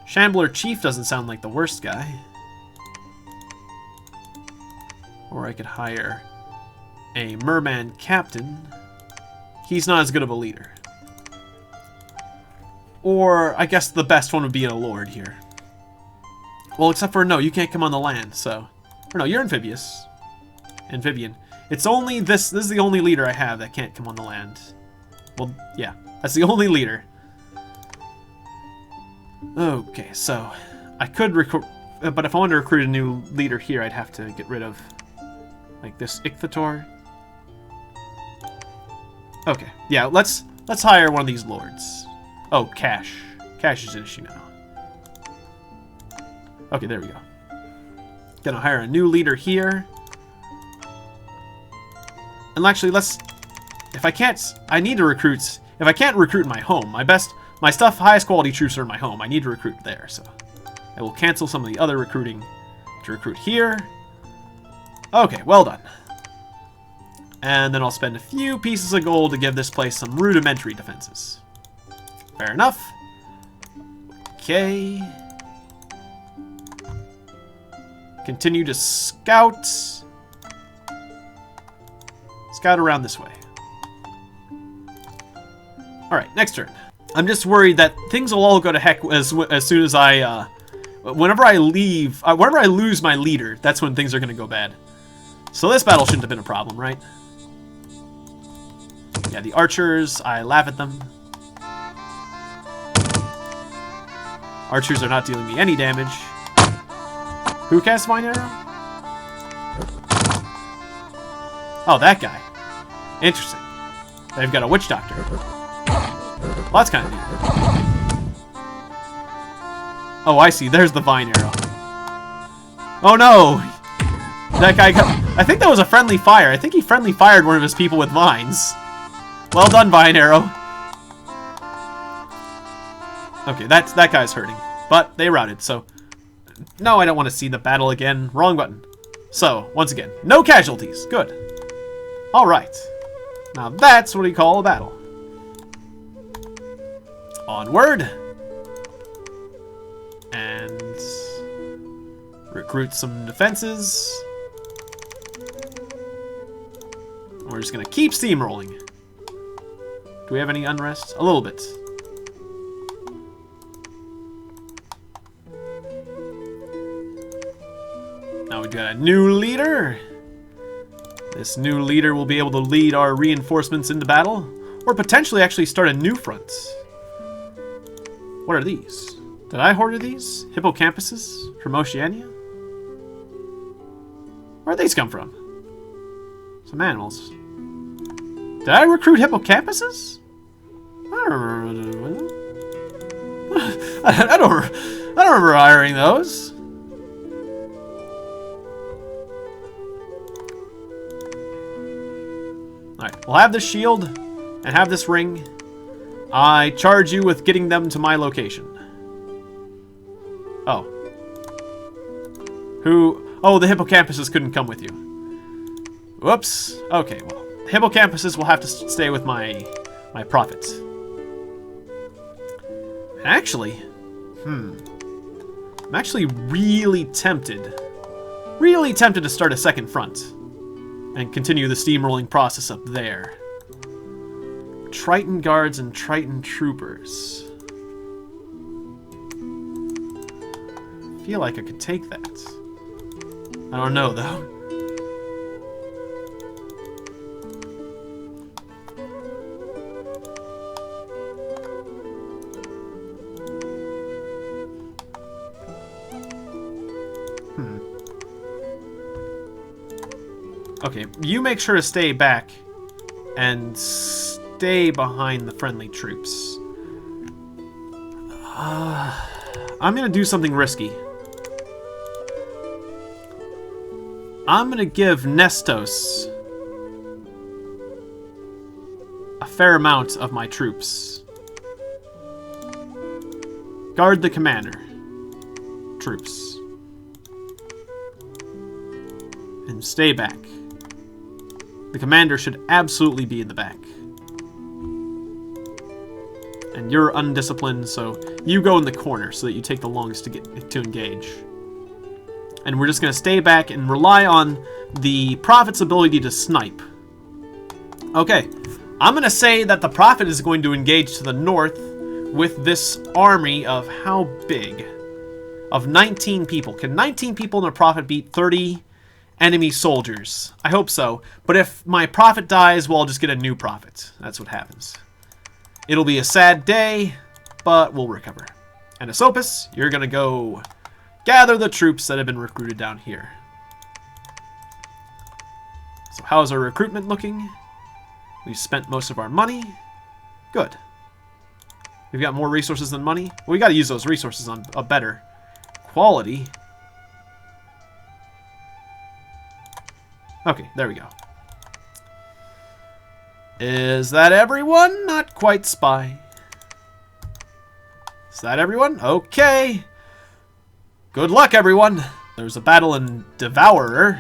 Shambler Chief doesn't sound like the worst guy. Or I could hire a Merman Captain. He's not as good of a leader. Or I guess the best one would be a Lord here. Well, except for, no, you can't come on the land, so... Or no, you're amphibious. Amphibian. It's only this is the only leader I have that can't come on the land. Well, yeah, that's the only leader. Okay, so I could recruit, but if I wanted to recruit a new leader here, I'd have to get rid of, like, this Ichthyator. Okay, yeah, let's hire one of these lords. Oh, Cash. Cash is an issue now. Okay, there we go. Gonna hire a new leader here. And actually, if I can't, I need to recruit. If I can't recruit in my home, my highest quality troops are in my home. I need to recruit there, so I will cancel some of the other recruiting to recruit here. Okay, well done. And then I'll spend a few pieces of gold to give this place some rudimentary defenses. Fair enough. Okay. Continue to scout. Scout around this way. Alright, next turn. I'm just worried that things will all go to heck as soon as I, whenever I lose my leader, that's when things are going to go bad. So this battle shouldn't have been a problem, right? Yeah, the archers, I laugh at them. Archers are not dealing me any damage. Who cast Vine Arrow? Oh, that guy. Interesting. They've got a Witch Doctor. Well, that's kind of neat. Oh, I see. There's the Vine Arrow. Oh, no! That guy got... I think that was a friendly fire. I think he friendly fired one of his people with vines. Well done, Vine Arrow. Okay, that guy's hurting. But they routed, so... No, I don't want to see the battle again. Wrong button. So, once again, no casualties. Good. Alright. Now that's what we call a battle. Onward. And recruit some defenses. We're just going to keep steamrolling. Do we have any unrest? A little bit. Now we've got a new leader. This new leader will be able to lead our reinforcements into battle, or potentially actually start a new front. What are these? Did I order these? Hippocampuses from Oceania? Where'd these come from? Some animals. Did I recruit hippocampuses? I don't remember. I don't remember hiring those. Alright, we'll have this shield and have this ring. I charge you with getting them to my location. Oh. Who? Oh, the hippocampuses couldn't come with you. Whoops. Okay, well, the hippocampuses will have to stay with my prophet. Actually, I'm actually really tempted to start a second front and continue the steamrolling process up there. Triton guards and Triton troopers. I feel like I could take that. I don't know, though. Okay, you make sure to stay back and stay behind the friendly troops. I'm going to do something risky. I'm going to give Nestos a fair amount of my troops. Guard the commander. Troops. And stay back. The commander should absolutely be in the back. And you're undisciplined, so you go in the corner so that you take the longest to engage. And we're just going to stay back and rely on the Prophet's ability to snipe. Okay, I'm going to say that the Prophet is going to engage to the north with this army of how big? Of 19 people. Can 19 people in a Prophet beat 30 enemy soldiers? I hope so. But if my Prophet dies, well, I'll just get a new Prophet. That's what happens. It'll be a sad day, but we'll recover. And Asopus, you're going to go gather the troops that have been recruited down here. So how's our recruitment looking? We've spent most of our money. Good. We've got more resources than money. Well, we got to use those resources on a better quality. Okay, there we go. Is that everyone? Not quite, spy. Is that everyone? Okay. Good luck, everyone. There's a battle in Devourer.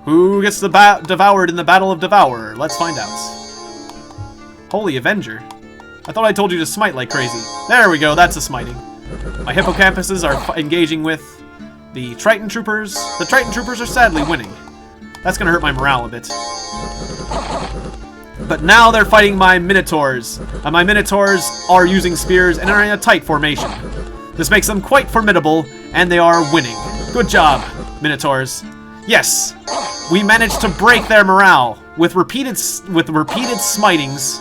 Who gets devoured in the Battle of Devourer? Let's find out. Holy Avenger. I thought I told you to smite like crazy. There we go, that's a smiting. My hippocampuses are engaging with the Triton Troopers. The Triton Troopers are sadly winning. That's going to hurt my morale a bit. But now they're fighting my Minotaurs. And my Minotaurs are using spears and are in a tight formation. This makes them quite formidable, and they are winning. Good job, Minotaurs. Yes, we managed to break their morale with repeated smitings.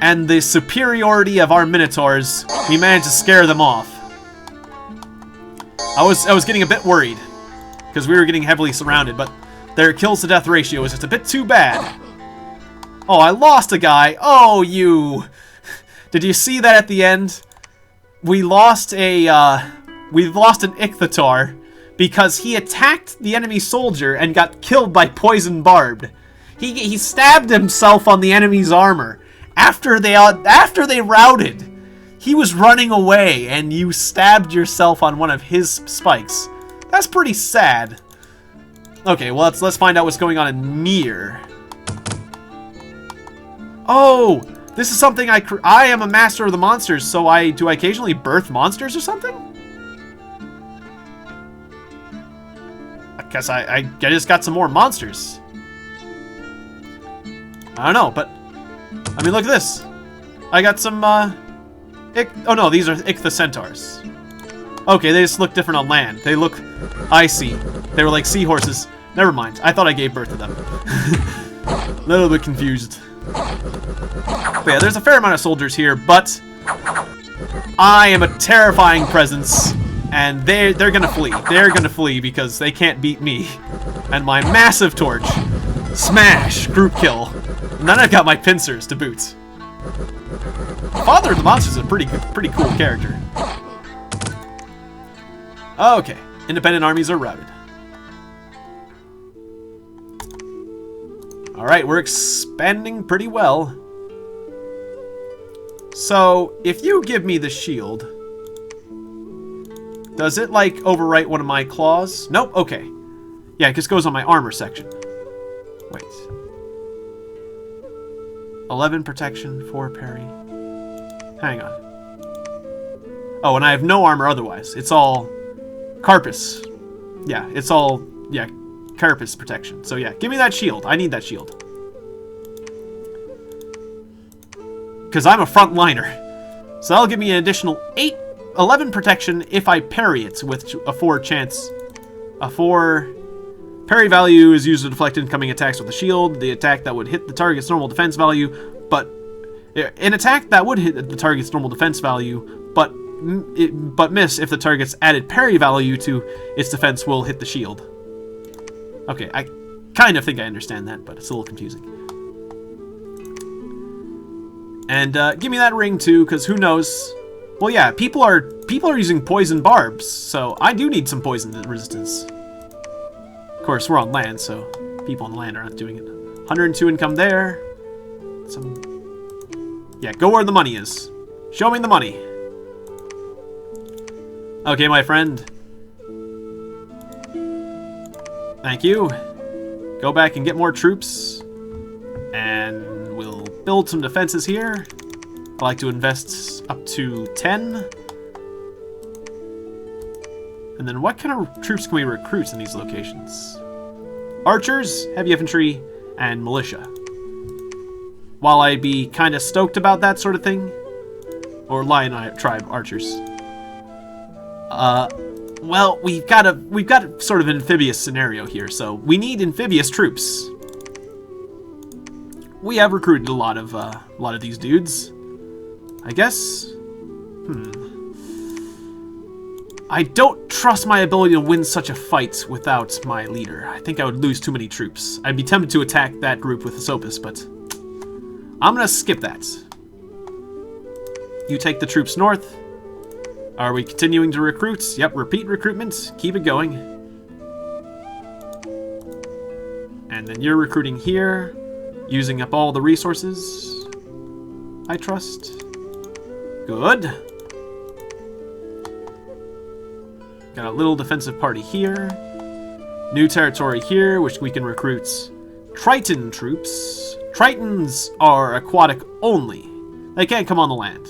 And the superiority of our Minotaurs, we managed to scare them off. I was getting a bit worried, because we were getting heavily surrounded, but their kills to death ratio is just a bit too bad. Oh, I lost a guy. Oh, you. Did you see that at the end? We lost an Ichthyotar because he attacked the enemy soldier and got killed by poison barbed. He stabbed himself on the enemy's armor. After they routed, he was running away and you stabbed yourself on one of his spikes. That's pretty sad. Okay, well let's find out what's going on in Mir. Oh, this is something I am a master of the monsters, so do I occasionally birth monsters or something? I guess I just got some more monsters. I don't know, but I mean, look at this. I got some, oh no, these are Ichthocentaurs. Okay, they just look different on land. They look icy. They were like seahorses. Never mind. I thought I gave birth to them. A little bit confused. But yeah, there's a fair amount of soldiers here, but I am a terrifying presence, and they're gonna flee. They're gonna flee because they can't beat me. And my massive torch. Smash! Group kill. And then I've got my pincers to boot. Father of the Monsters is a pretty cool character. Okay, independent armies are routed. Alright, we're expanding pretty well. So, if you give me the shield, does it, like, overwrite one of my claws? Nope, okay. Yeah, it just goes on my armor section. Wait. 11 protection, 4 parry. Hang on. Oh, and I have no armor otherwise. It's all Carpus. Yeah, it's all, yeah, Carpus protection. So yeah, give me that shield. I need that shield. Because I'm a frontliner. So that'll give me an additional 11 protection if I parry it with a 4 chance. A 4 parry value is used to deflect incoming attacks with the shield. The attack that would hit the target's normal defense value, but an attack that would hit the target's normal defense value, but miss if the target's added parry value to its defense will hit the shield. Okay, I kind of think I understand that, but it's a little confusing. And give me that ring too, because who knows? Well, yeah, people are using poison barbs, so I do need some poison resistance. Of course, we're on land, so people on the land are not doing it. 102 income there. Yeah, go where the money is. Show me the money. Okay, my friend. Thank you. Go back and get more troops. And we'll build some defenses here. I like to invest up to 10. And then what kind of troops can we recruit in these locations? Archers, heavy infantry, and militia. While I'd be kind of stoked about that sort of thing, or Lion tribe archers. Well, we've got sort of an amphibious scenario here, so we need amphibious troops. We have recruited a lot of these dudes. I guess. I don't trust my ability to win such a fight without my leader. I think I would lose too many troops. I'd be tempted to attack that group with Esopus, but I'm gonna skip that. You take the troops north. Are we continuing to recruit? Yep, repeat recruitment. Keep it going. And then you're recruiting here, using up all the resources, I trust. Good. Got a little defensive party here. New territory here, which we can recruit Triton troops. Tritons are aquatic only. They can't come on the land.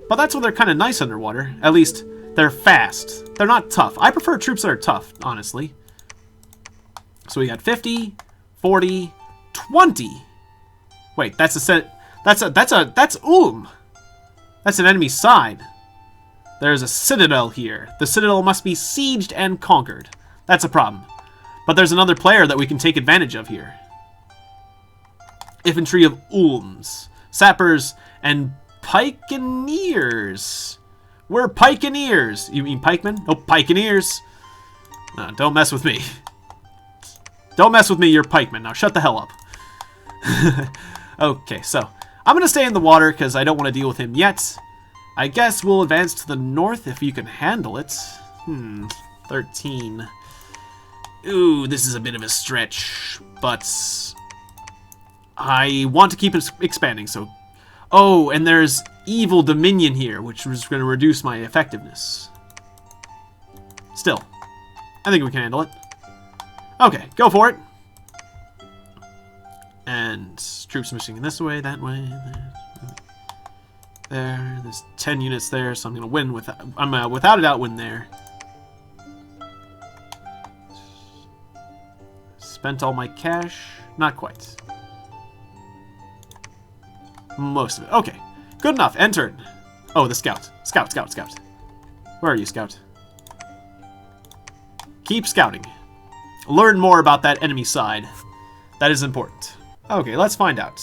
But that's why they're kind of nice underwater. At least, they're fast. They're not tough. I prefer troops that are tough, honestly. So we got 50, 40, 20. Wait, that's a set. That's That's an enemy side. There's a citadel here. The citadel must be sieged and conquered. That's a problem. But there's another player that we can take advantage of here. Infantry of Ulms. Sappers and pikeneers. We're pikeneers. You mean pikemen? Oh, pikeneers. Don't mess with me. Don't mess with me, you're pikemen. Now shut the hell up. Okay, so I'm going to stay in the water because I don't want to deal with him yet. I guess we'll advance to the north if you can handle it. 13. Ooh, this is a bit of a stretch, but I want to keep it expanding, so... Oh, and there's Evil Dominion here, which is going to reduce my effectiveness. Still, I think we can handle it. Okay, go for it. And troops moving in this way, that way, there. There's 10 units there, so I'm going to win with. I'm without a doubt win there. Spent all my cash, not quite. Most of it. Okay, good enough. Entered. Oh, the scout. Scout. Where are you, scout? Keep scouting. Learn more about that enemy side. That is important. Okay, let's find out.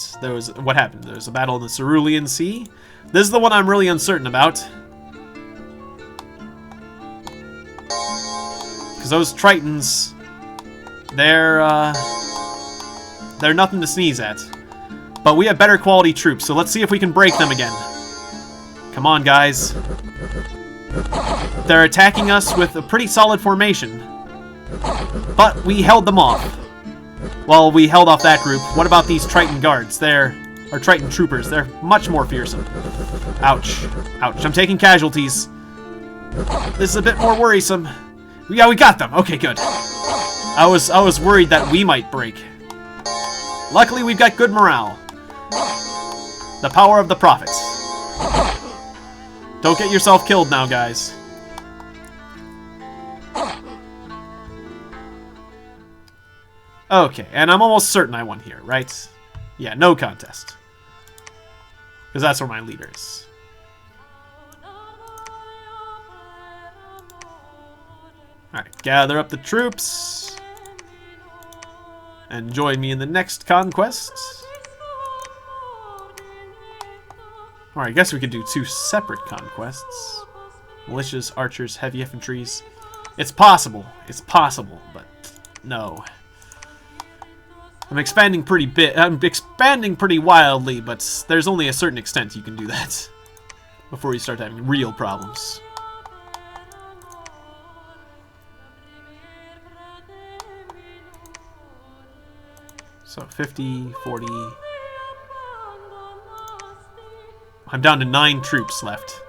What happened. There was a battle in the Cerulean Sea. This is the one I'm really uncertain about. Because those Tritons, they're nothing to sneeze at. But we have better quality troops, so let's see if we can break them again. Come on, guys. They're attacking us with a pretty solid formation. But we held them off. Well, we held off that group. What about these Triton guards? Or Triton troopers. They're much more fearsome. Ouch. Ouch. I'm taking casualties. This is a bit more worrisome. Yeah, we got them. Okay, good. I was worried that we might break. Luckily, we've got good morale. The power of the prophets. Don't get yourself killed now, guys. Okay, and I'm almost certain I won here, right? Yeah, no contest. Because that's where my leader is. Alright, gather up the troops. And join me in the next conquest. Or I guess we could do 2 separate conquests. Militias, archers, heavy infantries. It's possible. It's possible, but no. I'm expanding pretty wildly, but there's only a certain extent you can do that before you start having real problems. So 50, 40... I'm down to 9 troops left.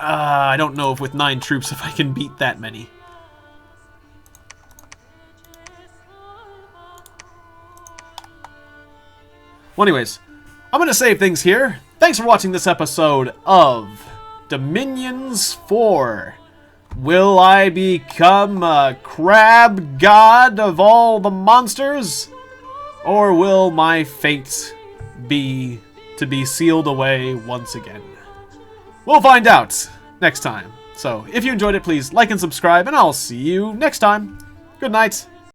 I don't know if with 9 troops if I can beat that many. Well, anyways, I'm going to save things here. Thanks for watching this episode of Dominions 4. Will I become a crab god of all the monsters? Or will my fate be to be sealed away once again? We'll find out next time. So, if you enjoyed it, please like and subscribe, and I'll see you next time. Good night.